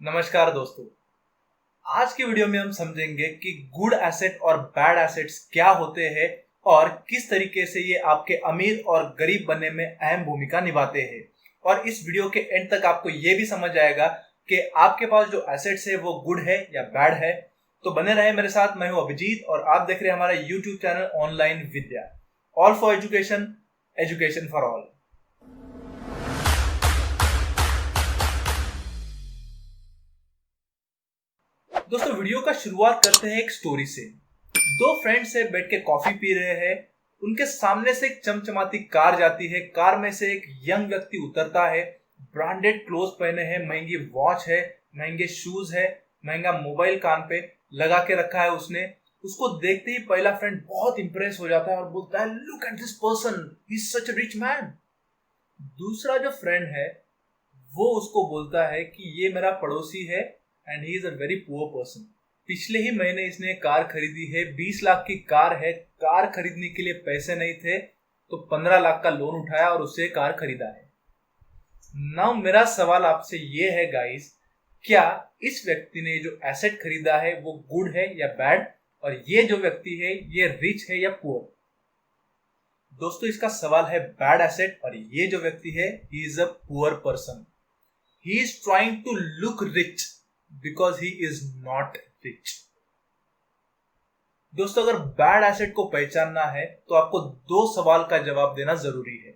नमस्कार दोस्तों। आज की वीडियो में हम समझेंगे कि गुड एसेट और बैड एसेट्स क्या होते हैं और किस तरीके से ये आपके अमीर और गरीब बनने में अहम भूमिका निभाते हैं। और इस वीडियो के एंड तक आपको ये भी समझ आएगा कि आपके पास जो एसेट्स है वो गुड है या बैड है। तो बने रहे मेरे साथ। मैं हूं अभिजीत और आप देख रहे हैं हमारा YouTube channel online Vidya, all for education, education for all. दोस्तों, वीडियो का शुरुआत करते हैं एक स्टोरी से। दो फ्रेंड्स है, बैठ के कॉफी पी रहे हैं। उनके सामने से एक चमचमाती कार जाती है। कार में से एक यंग व्यक्ति उतरता है। ब्रांडेड क्लोथ पहने हैं, महंगी वॉच है, महंगे शूज है, महंगा मोबाइल कान पे लगा के रखा है उसने। उसको देखते ही पहला फ्रेंड बहुत इंप्रेस हो जाता है और बोलता है, look at this person, he is such a rich man. दूसरा जो फ्रेंड है वो उसको बोलता है कि ये मेरा पड़ोसी है and he is a very poor person. पिछले ही महीने इसने कार खरीदी है, 20 लाख की कार है। कार खरीदने के लिए पैसे नहीं थे तो 15 लाख का लोन उठाया और उससे कार खरीदा है। नाउ मेरा सवाल आपसे ये है गाइस, क्या इस व्यक्ति ने जो एसेट खरीदा है वो गुड है या बैड, और ये जो व्यक्ति है ये रिच है या पुअर? दोस्तों, इसका सवाल है बैड एसेट और ये जो व्यक्ति है he is a poor person. He is trying to look rich because he is not rich. दोस्तों, अगर बैड एसेट को पहचानना है तो आपको दो सवाल का जवाब देना जरूरी है।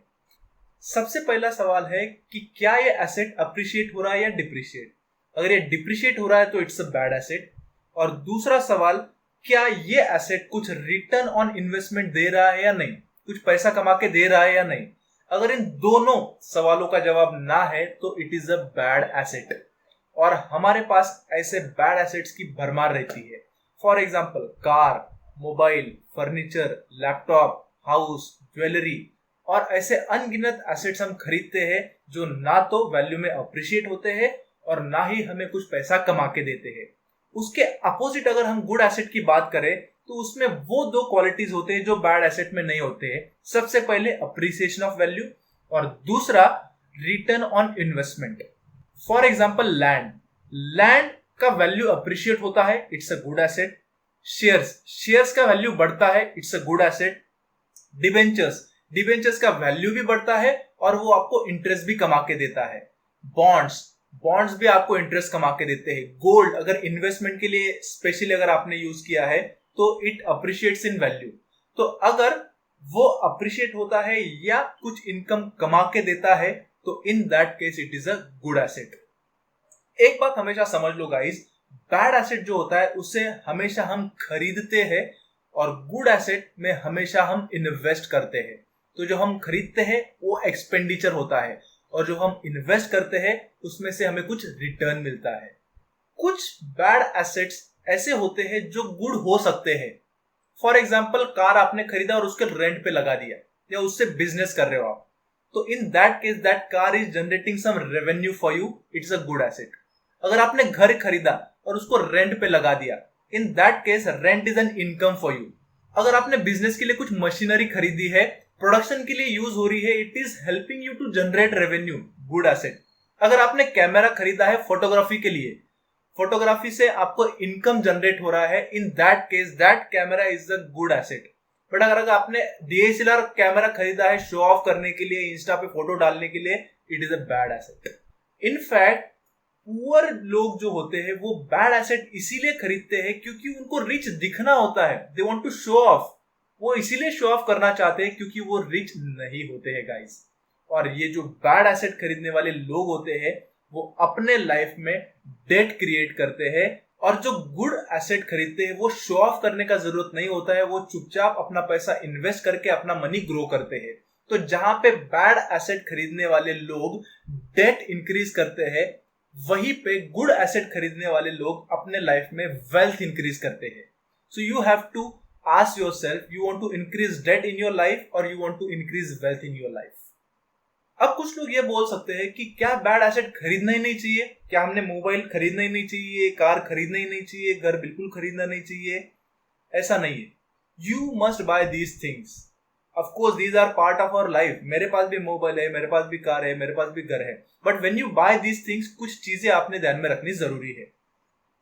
सबसे पहला सवाल है कि क्या ये एसेट अप्रिशिएट हो रहा है या डिप्रिशिएट। अगर ये डिप्रिशिएट हो रहा है तो इट्स अ बैड एसेट। और दूसरा सवाल, क्या ये एसेट कुछ रिटर्न ऑन इन्वेस्टमेंट दे रहा है या नहीं, कुछ पैसा कमा के दे रहा है या नहीं। अगर इन दोनों सवालों का जवाब ना है तो it is a bad asset. और हमारे पास ऐसे बैड एसेट्स की भरमार रहती है। For example, car, mobile, furniture, laptop, house, jewellery और ऐसे अनगिनत एसेट्स हम खरीदते हैं जो ना तो वैल्यू में अप्रिशिएट होते हैं और ना ही हमें कुछ पैसा कमा के देते हैं। उसके अपोजिट अगर हम गुड एसेट की बात करें तो उसमें वो दो क्वालिटीज होते हैं जो बैड एसेट में नहीं होते हैं। सबसे पहले अप्रिसिएशन ऑफ वैल्यू और दूसरा return on investment. For example, land का वैल्यू अप्रिशिएट होता है, it's a good asset. Shares का वैल्यू बढ़ता है, it's a good asset. Debentures का वैल्यू भी बढ़ता है और वो आपको इंटरेस्ट भी कमा के देता है। बॉन्ड्स भी आपको इंटरेस्ट कमा के देते हैं। गोल्ड अगर इन्वेस्टमेंट के लिए स्पेशली अगर आपने यूज किया है तो इट अप्रिशिएट्स इन वैल्यू। तो अगर वो अप्रिशिएट होता है या कुछ इनकम कमा के देता है तो in that case it is a good asset. एक बात हमेशा समझ लो गाइस, बैड एसेट जो होता है उसे हमेशा हम खरीदते हैं और गुड एसेट में हमेशा हम इन्वेस्ट करते हैं। तो जो हम खरीदते हैं वो एक्सपेंडिचर होता है और जो हम इन्वेस्ट करते हैं उसमें से हमें कुछ रिटर्न मिलता है। कुछ बैड एसेट्स ऐसे होते हैं जो गुड हो सकते हैं। फॉर एग्जाम्पल, कार आपने खरीदा और उसके रेंट पे लगा दिया या उससे बिजनेस कर रहे हो आप, तो in that case that car is generating some revenue for you, it's a good asset. अगर आपने घर खरीदा और उसको रेंट पे लगा दिया, इन that case rent is an income for you. अगर आपने बिजनेस के लिए कुछ मशीनरी खरीदी है, प्रोडक्शन के लिए यूज हो रही है, it is helping you to generate revenue, good asset. अगर आपने कैमरा खरीदा है फोटोग्राफी के लिए, फोटोग्राफी से आपको इनकम जनरेट हो रहा है, इन that case that camera is a good asset. But अगर आपने डीएसएलआर कैमरा खरीदा है शो ऑफ करने के लिए, इंस्टा पे फोटो डालने के लिए, it is a bad asset. In fact poor लोग जो होते हैं वो बैड एसेट इसीलिए खरीदते हैं क्योंकि उनको रिच दिखना होता है। They want to show off. वो इसीलिए शो ऑफ करना चाहते हैं क्योंकि वो रिच नहीं होते हैं गाइस। और ये जो बैड एसेट खरीदने वाले लोग होते हैं वो अपने लाइफ में डेट क्रिएट करते हैं। और जो गुड एसेट खरीदते हैं वो शो ऑफ करने का जरूरत नहीं होता है, वो चुपचाप अपना पैसा इन्वेस्ट करके अपना मनी ग्रो करते हैं। तो जहां पे बैड एसेट खरीदने वाले लोग डेट इंक्रीज करते हैं, वहीं पे गुड एसेट खरीदने वाले लोग अपने लाइफ में वेल्थ इंक्रीज करते हैं। So you have to ask yourself, you want to increase debt in your life और you want to increase wealth in your life. अब कुछ लोग ये बोल सकते हैं कि क्या बैड एसेट खरीदना ही नहीं चाहिए, क्या हमने मोबाइल खरीदना ही नहीं चाहिए, कार खरीदना ही नहीं चाहिए, घर बिल्कुल खरीदना नहीं चाहिए? ऐसा नहीं है। You must buy these things. Of course these are part of our life, मेरे पास भी मोबाइल है, मेरे पास भी कार है, मेरे पास भी घर है, but when you buy these things कुछ चीजें आपने ध्यान में रखनी जरूरी है।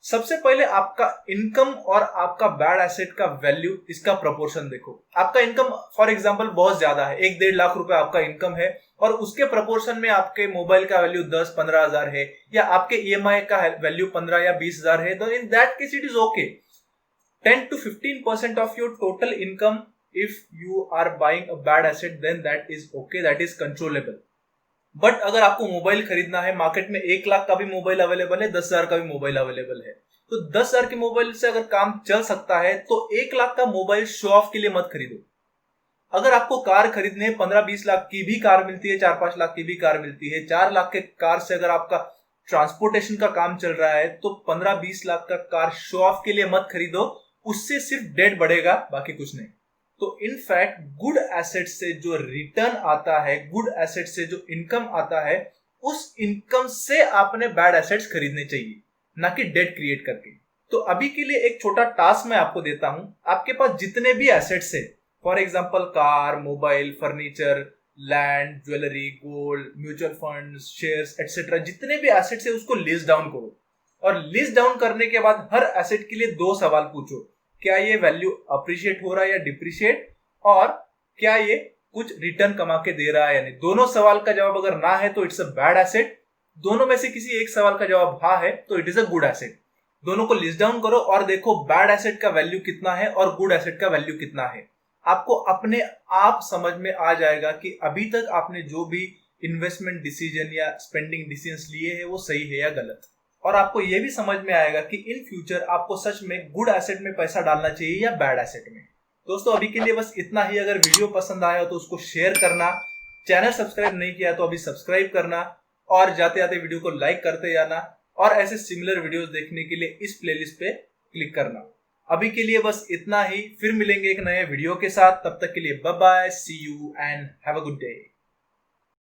सबसे पहले आपका इनकम और आपका बैड एसेट का वैल्यू, इसका प्रोपोर्शन देखो। आपका इनकम फॉर एग्जांपल बहुत ज्यादा है, 1-1.5 लाख रुपए आपका इनकम है और उसके प्रोपोर्शन में आपके मोबाइल का वैल्यू 10-15 हजार है या आपके ईएमआई का वैल्यू 15 या 20 हजार है, तो in that case it is okay. 10 to 15% of your total income, if you are buying a bad asset, then that is okay, that is controllable. But अगर आपको मोबाइल खरीदना है, मार्केट में 1 लाख का भी मोबाइल अवेलेबल है, 10,000 का भी मोबाइल अवेलेबल है, तो 10,000 के मोबाइल से अगर काम चल सकता है तो 1 लाख का मोबाइल शो ऑफ के लिए मत खरीदो। अगर आपको कार खरीदने 15-20 लाख की भी कार मिलती है, 4-5 लाख की भी कार मिलती है, 4 लाख के कार से अगर आपका ट्रांसपोर्टेशन का काम चल रहा है तो 15-20 लाख का कार शो ऑफ के लिए मत खरीदो, उससे सिर्फ डेट बढ़ेगा, बाकी कुछ नहीं। तो इनफैक्ट गुड एसेट से जो रिटर्न आता है, गुड एसेट से जो इनकम आता है, उस इनकम से आपने बैड एसेट्स खरीदने चाहिए, ना कि डेट क्रिएट करके। तो अभी के लिए एक छोटा टास्क मैं आपको देता हूं। आपके पास जितने भी एसेट्स है, for example car, mobile, furniture, land, jewellery, gold, mutual funds, shares etcetera, जितने भी एसेट्स है उसको लिस्ट डाउन करो। और लिस्ट डाउन करने के बाद हर एसेट के लिए 2 सवाल पूछो, क्या ये वैल्यू अप्रिशिएट हो रहा है या डिप्रिशिएट, और क्या ये कुछ रिटर्न कमा के दे रहा है या नहीं। दोनों सवाल का जवाब अगर ना है तो इट्स अ बैड एसेट, दोनों में से किसी एक सवाल का जवाब हाँ है तो it is a good asset. दोनों को लिस्ट डाउन करो और देखो बैड एसेट का वैल्यू कितना है और गुड एसेट का वैल्यू कितना है। आपको अपने आप समझ में आ जाएगा कि अभी तक आपने जो भी इन्वेस्टमेंट डिसीजन या स्पेंडिंग डिसीजंस लिए हैं वो सही है या गलत। और आपको यह भी समझ में आएगा कि इन फ्यूचर आपको सच में गुड एसेट में पैसा डालना चाहिए या बैड एसेट में। दोस्तों अभी के लिए बस इतना ही। अगर वीडियो पसंद आया हो तो उसको शेयर करना, चैनल सब्सक्राइब नहीं किया तो अभी सब्सक्राइब करना, और जाते जाते वीडियो को लाइक करते जाना, और ऐसे सिमिलर वीडियोस देखने के लिए इस प्लेलिस्ट पे क्लिक करना। अभी के लिए बस इतना ही, फिर मिलेंगे एक नए वीडियो के साथ। तब तक के लिए bye bye, see you and have a good day.